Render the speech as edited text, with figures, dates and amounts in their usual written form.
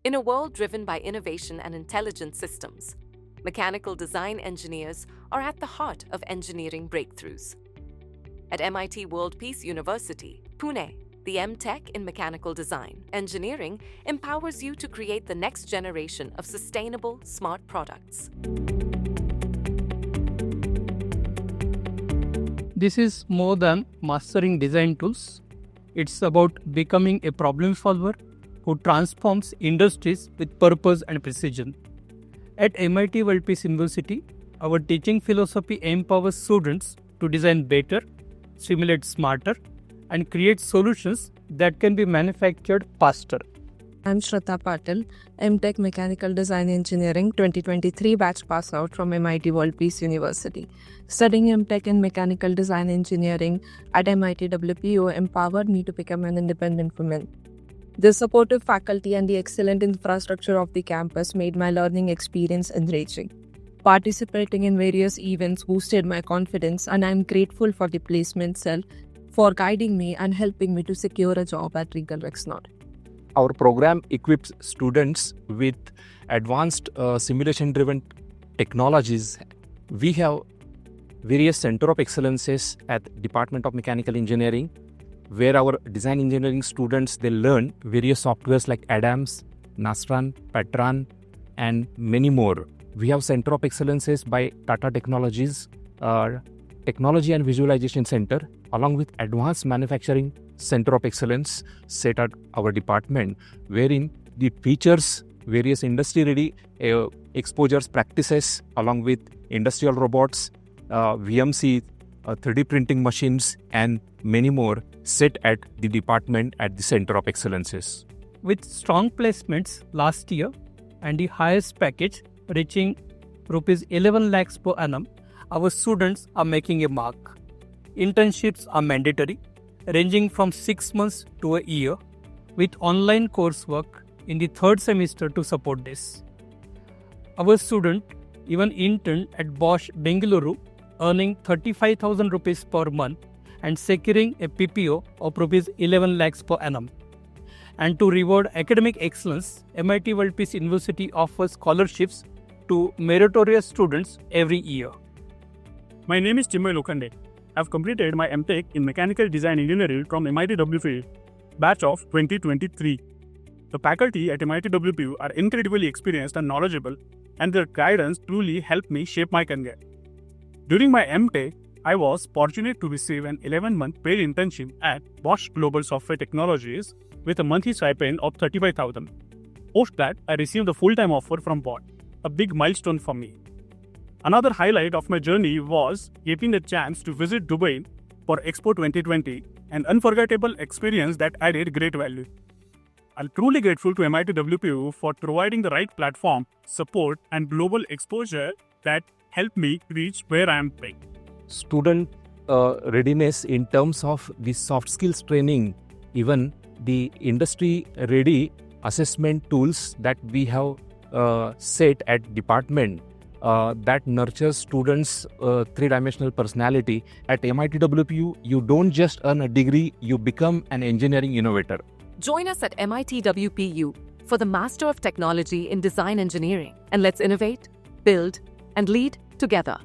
In a world driven by innovation and intelligent systems, mechanical design engineers are at the heart of engineering breakthroughs. At MIT World Peace University, Pune, the M.Tech in Mechanical Design Engineering empowers you to create the next generation of sustainable, smart products. This is more than mastering design tools. It's about becoming a problem solver who transforms industries with purpose and precision. At MIT-WPU University, our teaching philosophy empowers students to design better, simulate smarter, and create solutions that can be manufactured faster. I'm Shraddha Patil, M.Tech Mechanical Design Engineering 2023 batch pass out from MIT World Peace University. Studying M.Tech in Mechanical Design Engineering at MIT-WPU empowered me to become an independent woman. The supportive faculty and the excellent infrastructure of the campus made my learning experience enriching. Participating in various events boosted my confidence, and I'm grateful for the placement cell for guiding me and helping me to secure a job at Regal Rexnord. Our program equips students with advanced simulation-driven technologies. We have various Center of Excellences at Department of Mechanical Engineering, where our design engineering students, they learn various softwares like ADAMS, Nastran, Patran, and many more. We have Center of Excellences by Tata Technologies, Technology and Visualization Center, along with Advanced Manufacturing Center of Excellence set at our department, wherein it features various industry-ready exposures practices along with industrial robots, VMC, 3D printing machines, and many more set at the department at the Center of Excellences. With strong placements last year and the highest package reaching Rs 11 lakhs per annum, our students are making a mark. Internships are mandatory, ranging from 6 months to a year, with online coursework in the third semester to support this. Our student even interned at Bosch, Bengaluru, earning 35,000 rupees per month and securing a PPO of rupees 11 lakhs per annum. And to reward academic excellence, MIT World Peace University offers scholarships to meritorious students every year. My name is Chinmay Lokhande. I have completed my M.Tech in Mechanical Design Engineering from MIT-WPU, batch of 2023. The faculty at MIT-WPU are incredibly experienced and knowledgeable, and their guidance truly helped me shape my career. During my M.Tech, I was fortunate to receive an 11-month paid internship at Bosch Global Software Technologies with a monthly stipend of 35,000. Post that, I received the full-time offer from Bosch, a big milestone for me. Another highlight of my journey was getting the chance to visit Dubai for Expo 2020, an unforgettable experience that added great value. I'm truly grateful to MIT-WPU for providing the right platform, support, and global exposure that helped me reach where I am today. Student readiness in terms of the soft skills training, even the industry-ready assessment tools that we have set at department, that nurtures students' three-dimensional personality. At MIT-WPU, you don't just earn a degree, you become an engineering innovator. Join us at MIT-WPU for the Master of Technology in Design Engineering, and let's innovate, build, and lead together.